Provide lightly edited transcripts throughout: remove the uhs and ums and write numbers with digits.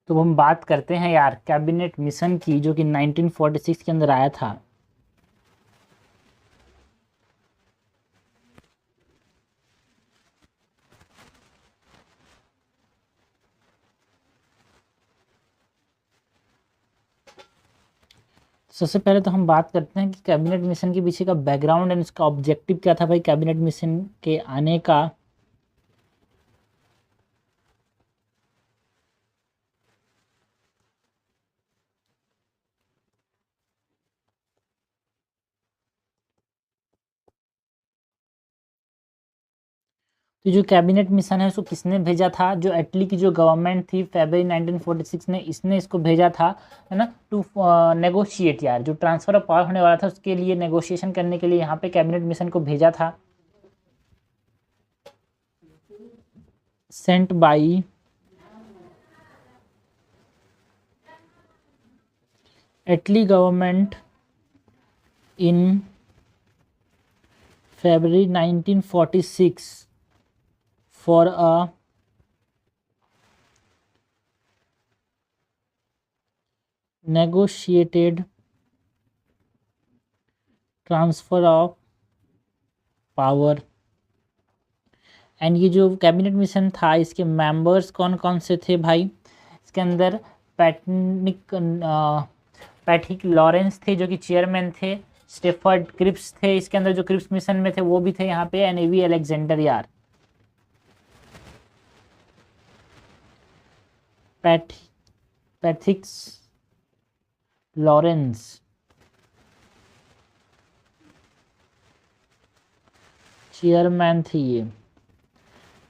तो हम बात करते हैं यार कैबिनेट मिशन की, जो कि 1946 के अंदर आया था। सबसे पहले तो हम बात करते हैं कि कैबिनेट मिशन के पीछे का बैकग्राउंड एंड इसका ऑब्जेक्टिव क्या था भाई कैबिनेट मिशन के आने का। तो जो कैबिनेट मिशन है उसको किसने भेजा था? जो इटली की जो गवर्नमेंट थी फरवरी 1946 में, इसने इसको भेजा था, है ना, टू नेगोशिएट यार, जो ट्रांसफर ऑफ पावर होने वाला था उसके लिए नेगोशिएशन करने के लिए यहाँ पे कैबिनेट मिशन को भेजा था। Saint by Italy government in February 1946 for a negotiated transfer of power। And ये जो कैबिनेट मिशन था इसके मेंबर्स कौन कौन से थे भाई? इसके अंदर पैट्रिक लॉरेंस थे जो कि चेयरमैन थे। स्टेफर्ड क्रिप्स थे इसके अंदर, जो क्रिप्स मिशन में थे वो भी थे यहाँ पे। एंड एवी अलेक्जेंडर यार, पैट्रिक्स लॉरेंस, चेयरमैन थे ये।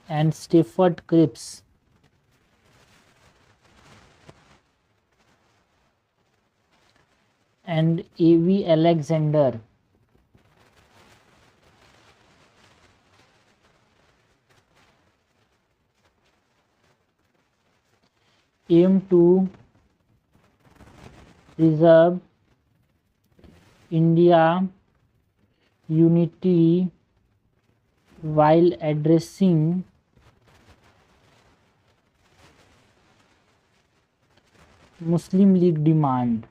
And Stafford Cripps and A V Alexander aim to preserve India unity while addressing Muslim League demand।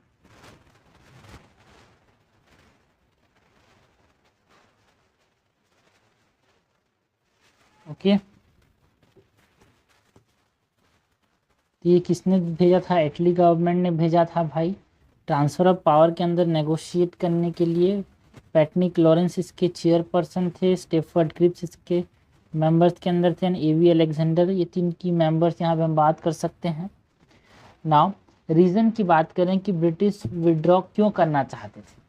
Okay, तो ये किसने भेजा था? इटली गवर्नमेंट ने भेजा था भाई, ट्रांसफ़र ऑफ पावर के अंदर नेगोशिएट करने के लिए। पैट्रिक लॉरेंस इसके चेयरपर्सन थे, स्टेफर्ड क्रिप्स इसके मेंबर्स के अंदर थे, एंड एवी अलेक्जेंडर, ये तीन की मेंबर्स यहाँ पे हम बात कर सकते हैं। नाउ रीज़न की बात करें कि ब्रिटिश विड्रॉ क्यों करना चाहते थे।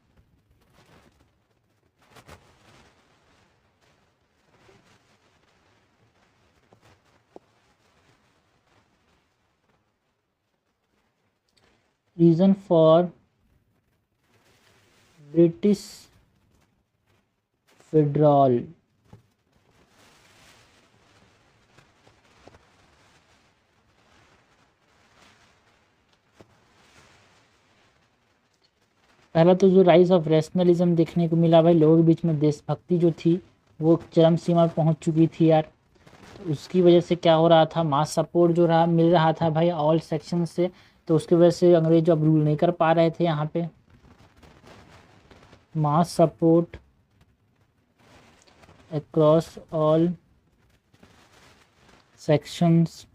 रीज़न फॉर ब्रिटिश विड्रॉल, पहला तो जो राइज ऑफ रैशनलिज्म देखने को मिला भाई, लोगों के बीच में देशभक्ति जो थी वो चरम सीमा पर पहुंच चुकी थी यार। तो उसकी वजह से क्या हो रहा था, मास सपोर्ट जो रहा मिल रहा था भाई ऑल सेक्शन से, तो उसकी वजह से अंग्रेज अब रूल नहीं कर पा रहे थे यहाँ पे। मास सपोर्ट अक्रॉस ऑल सेक्शंस।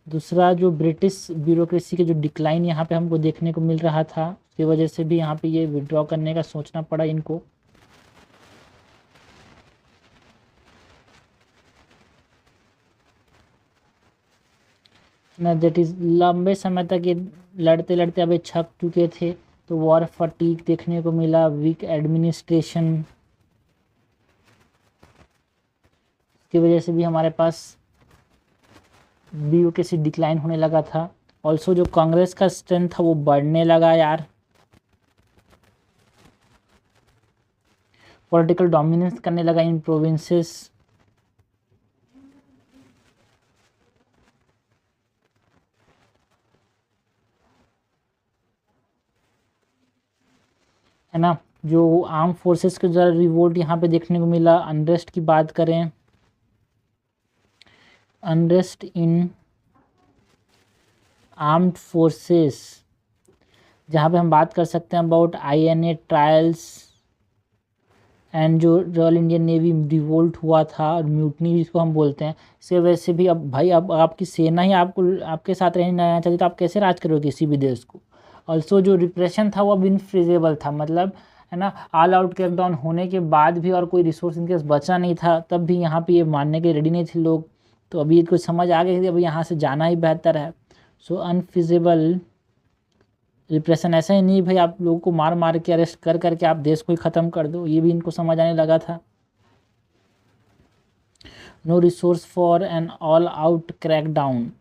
दूसरा जो ब्रिटिश ब्यूरोक्रेसी के जो डिक्लाइन यहाँ पे हमको देखने को मिल रहा था, उसकी वजह से भी यहाँ पे ये विड्रॉ करने का सोचना पड़ा इनको। ना दैट इज़ लंबे समय तक ये लड़ते लड़ते अभी छक चुके थे, तो वॉर फटीक देखने को मिला, वीक एडमिनिस्ट्रेशन की वजह से भी हमारे पास ब्यूरोक्रेसी डिक्लाइन होने लगा था। ऑल्सो जो कांग्रेस का स्ट्रेंथ था वो बढ़ने लगा यार, पॉलिटिकल डोमिनेंस करने लगा इन प्रोविंसेस। है ना, जो आर्म फोर्सेस के द्वारा रिवोल्ट यहाँ पे देखने को मिला। अनरेस्ट की बात करें, अनरेस्ट इन आर्म्ड फोर्सेस, जहाँ पे हम बात कर सकते हैं अबाउट INA ट्रायल्स एंड जो रॉयल इंडियन नेवी रिवोल्ट हुआ था और म्यूटनी जिसको हम बोलते हैं, इसके वजह से भी अब भाई अब आपकी सेना ही आपको आपके साथ रहना चाहती तो आप कैसे राज करोगे किसी भी देश को। ऑल्सो जो रिप्रेशन था वो अब इनफ्रीजेबल था, मतलब है ना, ऑल आउट क्रैकडाउन होने के बाद भी और कोई रिसोर्स इनके पास बचा नहीं था, तब भी यहाँ पे ये मानने के रेडी नहीं थे लोग। तो अभी इनको समझ आ गई कि अब यहाँ से जाना ही बेहतर है। सो अनफिजिबल रिप्रेशन ऐसा ही नहीं भाई आप लोगों को मार मार के अरेस्ट कर करके आप देश को ही ख़त्म कर दो, ये भी इनको समझ आने लगा था। No resource for an all out crackdown.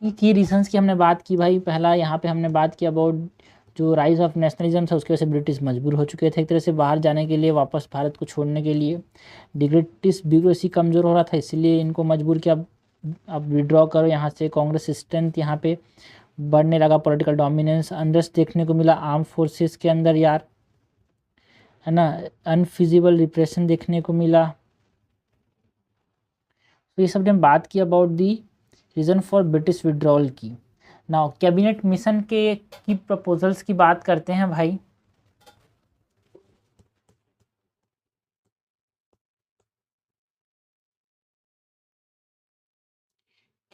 ये की रीजंस की हमने बात की भाई, पहला यहाँ पे हमने बात की अबाउट जो राइज ऑफ नेशनलिज्म था, उसकी वजह से ब्रिटिश मजबूर हो चुके थे एक तरह से बाहर जाने के लिए, वापस भारत को छोड़ने के लिए। ब्रिटिश ब्यूरोक्रेसी कमज़ोर हो रहा था, इसलिए इनको मजबूर किया अब विड्रॉ करो यहाँ से। कांग्रेस स्ट्रेंथ यहाँ पे बढ़ने लगा, पॉलिटिकल डोमिनेंस अनरेस्ट देखने को मिला आर्म फोर्सेस के अंदर यार, है ना, अनफिजिबल रिप्रेशन देखने को मिला। तो ये सब ने बात की about the reason for British withdrawal की। नाउ कैबिनेट मिशन के की प्रपोजल्स की बात करते हैं भाई।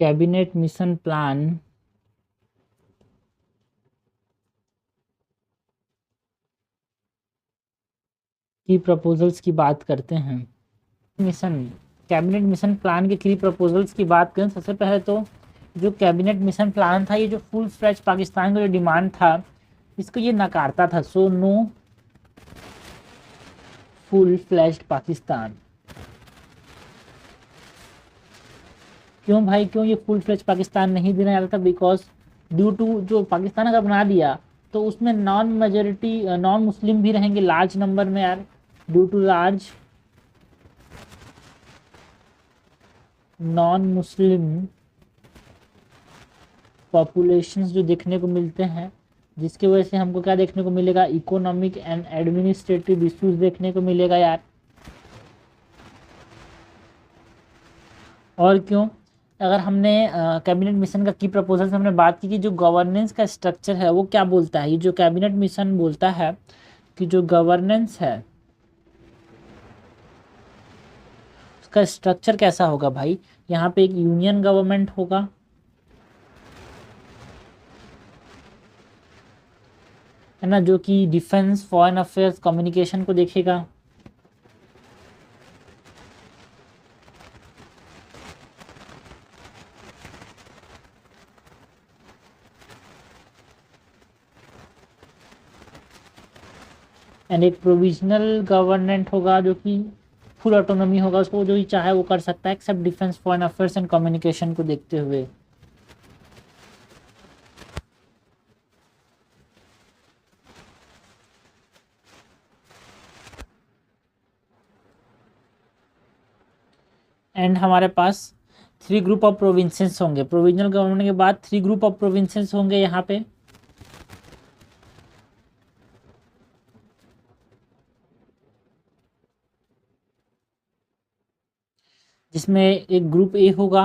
कैबिनेट मिशन प्लान की प्रपोजल्स की बात करते हैं। मिशन कैबिनेट मिशन प्लान के की प्रपोजल्स की बात करें, सबसे पहले तो जो कैबिनेट मिशन प्लान था, ये जो फुल फ्लैज पाकिस्तान का जो डिमांड था, इसको ये नकारता था। So no full fledged Pakistan. क्यों भाई, क्यों ये फुल फ्लैज पाकिस्तान नहीं देना चाहता था? बिकॉज ड्यू टू जो पाकिस्तान अगर बना दिया तो उसमें नॉन मेजोरिटी नॉन मुस्लिम भी रहेंगे लार्ज नंबर में यार, due to large non Muslim populations जो देखने को मिलते हैं, जिसकी वजह से हमको क्या देखने को मिलेगा, इकोनॉमिक एंड एडमिनिस्ट्रेटिव इश्यूज देखने को मिलेगा यार। और क्यों, अगर हमने कैबिनेट मिशन का की प्रपोजल से हमने बात की कि जो गवर्नेंस का स्ट्रक्चर है वो क्या बोलता है, ये जो कैबिनेट मिशन बोलता है कि जो गवर्नेंस है उसका स्ट्रक्चर कैसा होगा भाई। यहाँ पे एक यूनियन गवर्नमेंट होगा, है ना, जो कि डिफेंस, फॉरेन अफेयर्स, कम्युनिकेशन को देखेगा। एंड एक प्रोविजनल गवर्नमेंट होगा जो कि फुल ऑटोनॉमी होगा, उसको जो ही चाहे वो कर सकता है except defence, foreign affairs and communication को देखते हुए। एंड हमारे पास 3 ग्रुप ऑफ प्रोविंसेस होंगे, प्रोविजनल गवर्नमेंट के बाद 3 ग्रुप ऑफ प्रोविंसेस होंगे यहाँ पे। जिसमें एक ग्रुप ए होगा,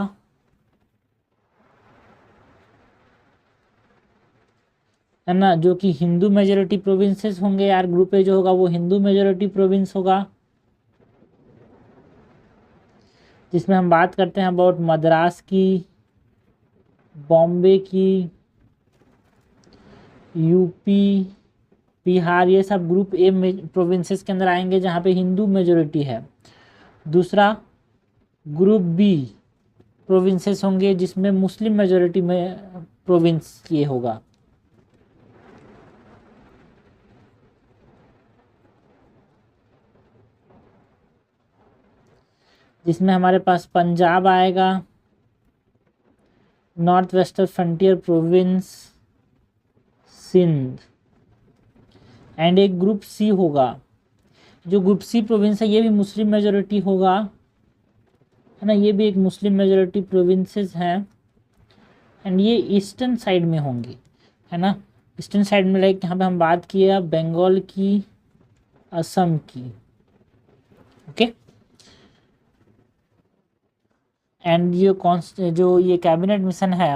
है ना, जो कि हिंदू मेजोरिटी प्रोविंसेस होंगे यार। ग्रुप ए जो होगा वो हिंदू मेजोरिटी प्रोविंस होगा, जिसमें हम बात करते हैं अबाउट मद्रास की, बॉम्बे की, यूपी, बिहार, ये सब ग्रुप ए प्रोविंसेस के अंदर आएंगे जहाँ पे हिंदू मेजोरिटी है। दूसरा ग्रुप बी प्रोविंसेस होंगे जिसमें मुस्लिम मेजोरिटी में प्रोविंस ये होगा। जिसमें हमारे पास पंजाब आएगा, North Western Frontier Province, Sindh. And एक ग्रुप सी होगा, जो ग्रुप सी प्रोविंस है ये भी मुस्लिम मेजोरिटी होगा, है ना, ये भी एक मुस्लिम मेजोरिटी प्रोविंसेस हैं। एंड ये ईस्टर्न साइड में होंगी, है ना, ईस्टर्न साइड में, लाइक यहाँ पे हम बात किए बंगाल की, असम की। ओके, एंड जो ये कैबिनेट मिशन है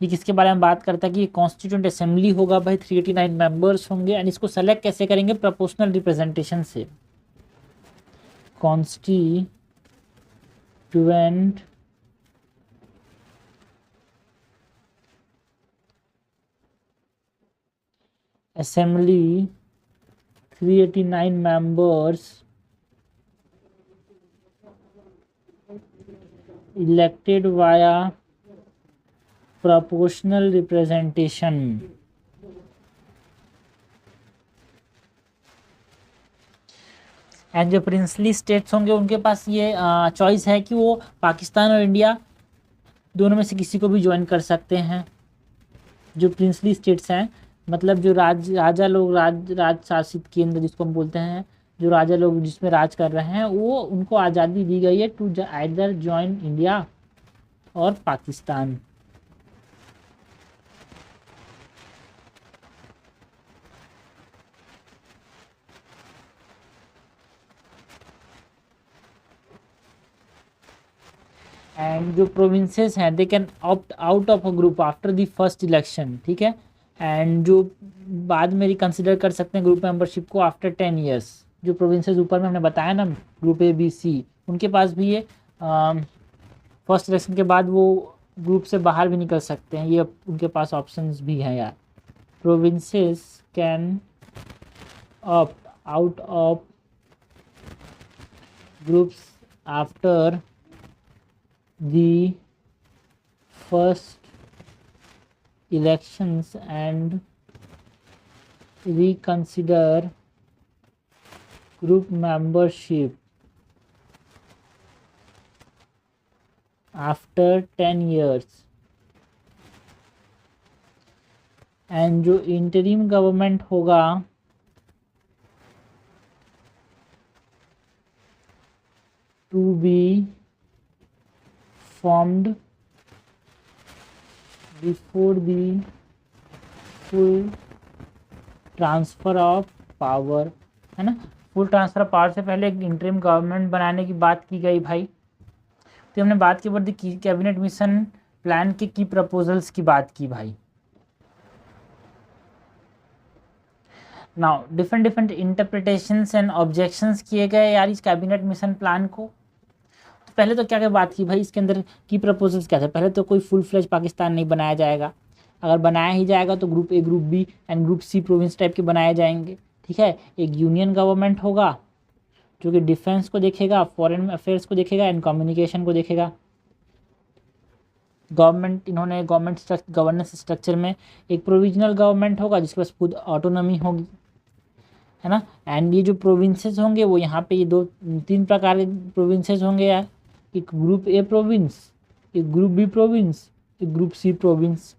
ये किसके बारे में बात करता है कि कॉन्स्टिट्यूंट असेंबली होगा भाई, 389 मेंबर्स होंगे एंड इसको सेलेक्ट कैसे करेंगे, प्रोपोर्शनल रिप्रेजेंटेशन से। Constituent assembly 389 members elected via proportional representation. And जो प्रिंसली स्टेट्स होंगे उनके पास ये चॉइस है कि वो पाकिस्तान और इंडिया दोनों में से किसी को भी ज्वाइन कर सकते हैं। जो प्रिंसली स्टेट्स हैं मतलब जो राजा लोग राज शासित केंद्र जिसको हम बोलते हैं, जो राजा लोग जिसमें राज कर रहे हैं, वो उनको आज़ादी दी गई है टू आइदर ज्वाइन इंडिया और पाकिस्तान। एंड जो प्रोविंसेस हैं they can opt out of a group after the first election, ठीक है। एंड जो बाद में रिकंसिडर कर सकते हैं ग्रुप मेंबरशिप को आफ्टर 10 ईयर्स। जो प्रोविंसेस ऊपर में हमने बताया ना, ग्रुप ए बी सी, उनके पास भी ये फर्स्ट इलेक्शन के बाद वो ग्रुप से बाहर भी निकल सकते हैं, ये उनके पास ऑप्शंस भी हैं यार। Provinces can opt out of groups after the first elections and reconsider group membership after 10 years। And जो इंटरिम गवर्नमेंट होगा to be formed before the full transfer of power, है ना। फुल ट्रांसफर ऑफ पावर से पहले एक interim government बनाने की बात की गई भाई। तो हमने बात की बढ़ती कैबिनेट मिशन प्लान के की प्रपोजल्स की बात की भाई। Now different interpretations and objections किए गए यार इस कैबिनेट मिशन प्लान को। पहले तो क्या क्या बात की भाई, इसके अंदर की प्रपोजल्स क्या थे। पहले तो कोई फुल फ्लेज पाकिस्तान नहीं बनाया जाएगा, अगर बनाया ही जाएगा तो group A, group B and group C province type के बनाए जाएंगे, ठीक है। एक यूनियन गवर्नमेंट होगा जो कि डिफेंस को देखेगा, फॉरेन अफेयर्स को देखेगा एंड कम्युनिकेशन को देखेगा। इन्होंने गवर्नमेंट गवर्नेंस स्ट्रक्चर में एक प्रोविजनल गवर्नमेंट होगा जिसके पास खुद ऑटोनॉमी होगी, है ना। एंड ये जो प्रोविंसेस होंगे वो यहाँ पे ये 3 प्रकार के प्रोविंसेस होंगे यार। एक ग्रुप ए प्रोविंस, एक ग्रुप बी प्रोविंस, एक ग्रुप सी प्रोविंस,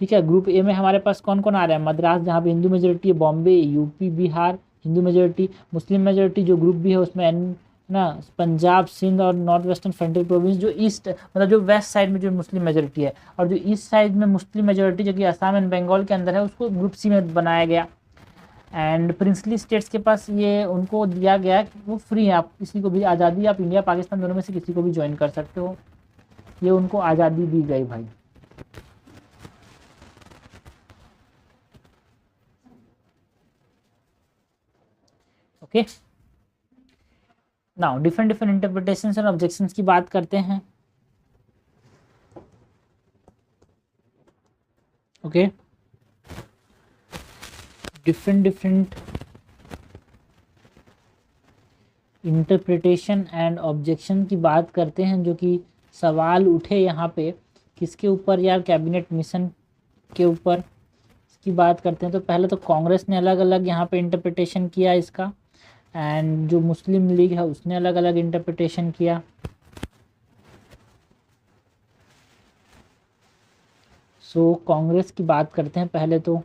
ठीक है। ग्रुप ए में हमारे पास कौन कौन आ रहा है, मद्रास जहाँ पे हिंदू मेजोरिटी है, Bombay, UP, Bihar Hindu majority, Muslim majority जो ग्रुप बी है उसमें ना पंजाब, सिंध और नॉर्थ वेस्टर्न फ्रंटियर प्रोविंस जो ईस्ट मतलब जो वेस्ट साइड में जो मुस्लिम मेजोरिटी है, और जो ईस्ट साइड में मुस्लिम मेजोरिटी जो कि असम एंड बंगाल के अंदर है उसको ग्रुप सी में बनाया गया। एंड प्रिंसली स्टेट्स के पास ये उनको दिया गया कि वो फ्री है, आप किसी को भी आज़ादी, आप इंडिया पाकिस्तान दोनों में से किसी को भी ज्वाइन कर सकते हो, ये उनको आज़ादी दी गई भाई। ओके, नाउ डिफरेंट इंटरप्रिटेशंस और ऑब्जेक्शंस की बात करते हैं। Okay, different interpretation and objection की बात करते हैं, जो कि सवाल उठे यहाँ पे किसके ऊपर यार, कैबिनेट मिशन के ऊपर इसकी बात करते हैं। तो पहले तो कांग्रेस ने अलग अलग यहाँ पे इंटरप्रिटेशन किया इसका, एंड जो मुस्लिम लीग है उसने अलग अलग इंटरप्रिटेशन किया। सो कांग्रेस की बात करते हैं पहले तो।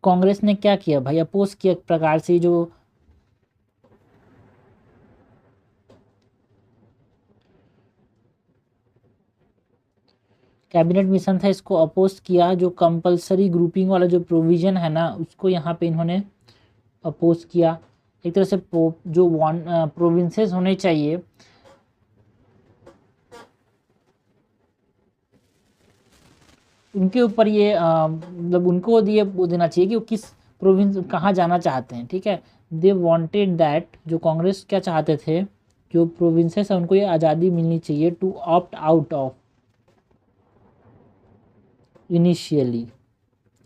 कांग्रेस ने क्या किया भाई, अपोज किया एक प्रकार से जो कैबिनेट मिशन था इसको अपोज किया। जो कंपलसरी ग्रुपिंग वाला जो प्रोविज़न है ना उसको यहाँ पे इन्होंने अपोज किया। एक तरह से जो प्रोविंसेस होने चाहिए उनके ऊपर ये मतलब उनको दिए वो देना चाहिए कि वो किस प्रोविंस कहाँ जाना चाहते हैं, ठीक है। दे वांटेड दैट, जो कांग्रेस क्या चाहते थे, जो प्रोविंसेस है उनको ये आज़ादी मिलनी चाहिए to opt out of initially,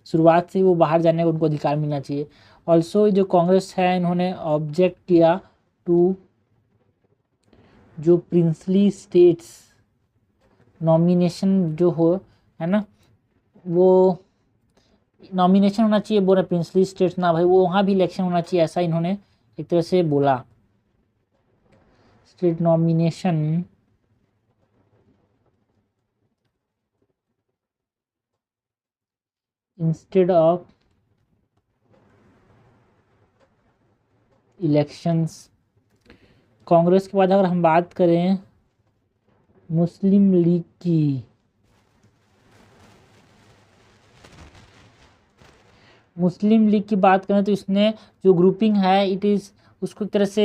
शुरुआत से वो बाहर जाने का उनको अधिकार मिलना चाहिए। ऑल्सो जो कांग्रेस है इन्होंने ऑब्जेक्ट किया टू जो प्रिंसली स्टेट्स नॉमिनेशन जो हो, है ना, वो नॉमिनेशन होना चाहिए, बोल रहे प्रिंसली स्टेट्स ना भाई, वो वहाँ भी इलेक्शन होना चाहिए, ऐसा इन्होंने एक तरह से बोला। State nomination instead of elections. Congress के बाद अगर हम बात करें मुस्लिम लीग की, मुस्लिम लीग की बात करें तो इसने जो ग्रुपिंग है इट इज़ उसको एक तरह से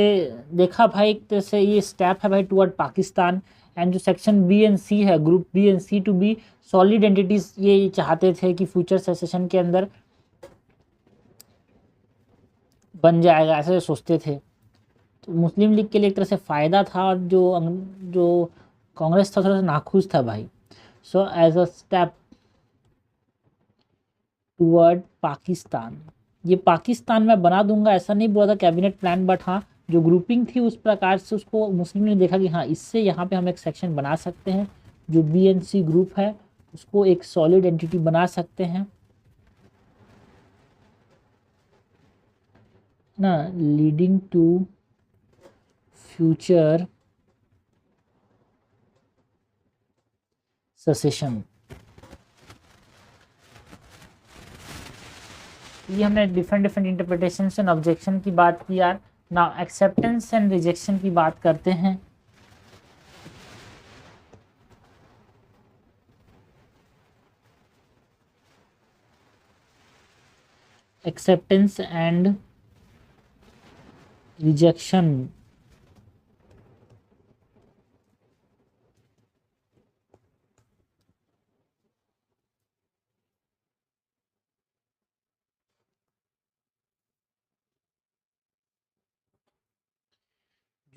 देखा भाई, एक तरह से ये स्टेप है भाई टुवर्ड पाकिस्तान। एंड जो सेक्शन बी एंड सी है, group B and C to be solid entities, ये चाहते थे कि फ्यूचर सेशन के अंदर बन जाएगा, ऐसे सोचते थे। तो मुस्लिम लीग के लिए एक तरह से फ़ायदा था, और जो कांग्रेस था थोड़ा सा नाखुश था भाई। So as a step toward Pakistan, ये पाकिस्तान में बना दूंगा ऐसा नहीं बोला था कैबिनेट प्लान, बट हाँ जो ग्रुपिंग थी उस प्रकार से उसको मुस्लिम ने देखा कि हाँ इससे यहाँ पे हम एक सेक्शन बना सकते हैं, जो बीएनसी ग्रुप है उसको एक सॉलिड एंटिटी बना सकते हैं ना, लीडिंग टू फ्यूचर सेसेशन। ये हमने different different interpretation and objection की बात की यार। ना एक्सेप्टेंस एंड रिजेक्शन की बात करते हैं। एक्सेप्टेंस एंड रिजेक्शन,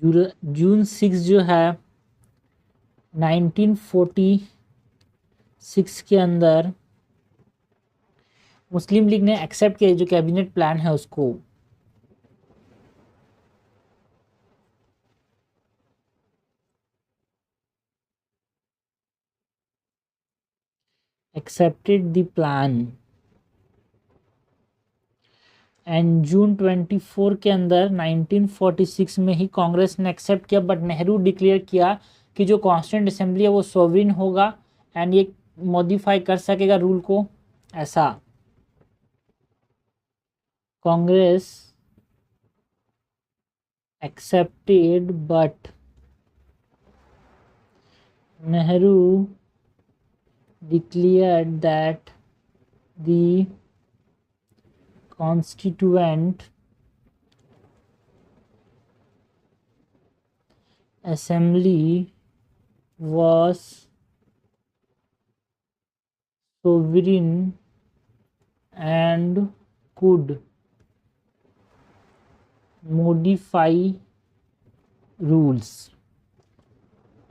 जून 6 जो है 1946 के अंदर मुस्लिम लीग ने एक्सेप्ट किया जो कैबिनेट प्लान है उसको। Accepted the plan and June 24 के अंदर 1946 में ही कांग्रेस ने एक्सेप्ट किया, बट नेहरू डिक्लेयर किया कि जो कॉन्स्टिट्यूंट असेंबली है वो सोवरिन होगा एंड ये मॉडिफाई कर सकेगा रूल को, ऐसा। Congress accepted but Nehru declared that the constituent assembly was sovereign and could modify rules।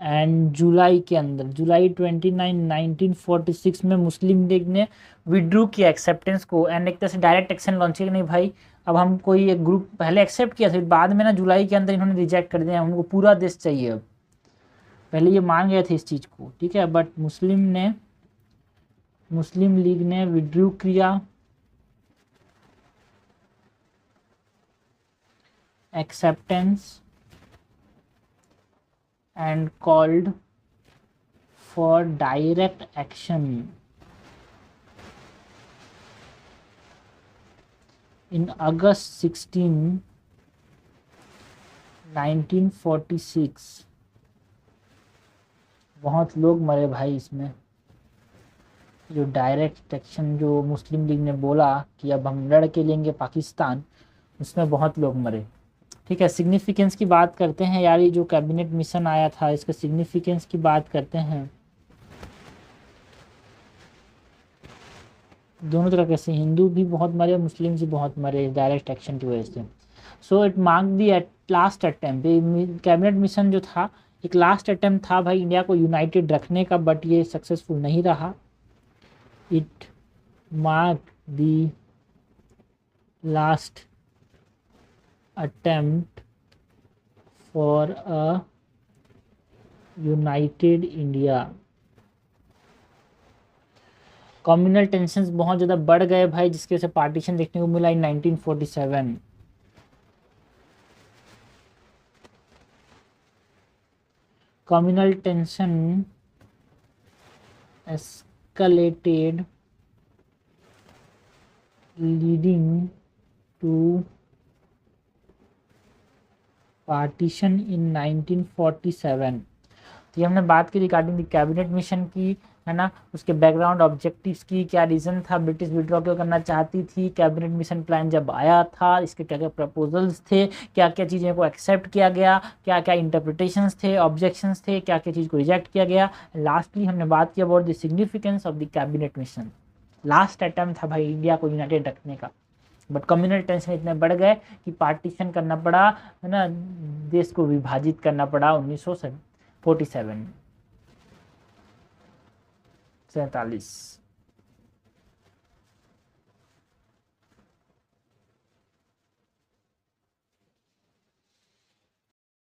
And जुलाई के अंदर जुलाई 29 1946 में मुस्लिम लीग ने विड्रू किया एक्सेप्टेंस को, एंड एक तरह से डायरेक्ट एक्शन लॉन्च किया कि नहीं भाई अब हम कोई एक ग्रुप पहले एक्सेप्ट किया था, बाद में ना जुलाई के अंदर इन्होंने रिजेक्ट कर दिया, उनको पूरा देश चाहिए अब, पहले ये मान गए थे इस चीज़ को, ठीक है। बट मुस्लिम लीग ने विड्रू किया acceptance and called for direct action in August 16 1946। बहुत लोग मरे भाई इसमें, जो डायरेक्ट एक्शन जो मुस्लिम लीग ने बोला कि अब हम लड़ के लेंगे पाकिस्तान, उसमें बहुत लोग मरे। ठीक है, सिग्निफिकेंस की बात करते हैं यार, ये जो कैबिनेट मिशन आया था इसका सिग्निफिकेंस की बात करते हैं। दोनों तरह कैसे, हिंदू भी बहुत मरे, मुस्लिम भी बहुत मरे डायरेक्ट एक्शन की वजह से। So it mark the last attempt, cabinet mission जो था एक लास्ट अटेम्प्ट था भाई इंडिया को यूनाइटेड रखने का, बट ये सक्सेसफुल नहीं रहा। It mark the last attempt for a United India. Communal tensions बहुत ज़्यादा बढ़ गए भाई, जिसकी वजह से पार्टीशन देखने को मिला इन 1947। Communal tension escalated leading to partition in 1947। तो ये हमने बात की रिगार्डिंग द कैबिनेट मिशन की, है ना, उसके बैकग्राउंड ऑब्जेक्टिव्स की, क्या रीज़न था, ब्रिटिश विड्रॉ क्यों करना चाहती थी, कैबिनेट मिशन प्लान जब आया था इसके क्या क्या प्रपोजल्स थे, क्या क्या चीज़ें को एक्सेप्ट किया गया, क्या क्या इंटरप्रिटेशंस थे, ऑब्जेक्शंस थे, क्या क्या चीज़ को रिजेक्ट किया गया। लास्टली हमने बात की about the significance of the cabinet mission. Last attempt था भाई इंडिया को यूनाइटेड रखने का, बट कम्युनल टेंशन इतने बढ़ गए कि पार्टीशन करना पड़ा, है ना, देश को विभाजित करना पड़ा 1947 47।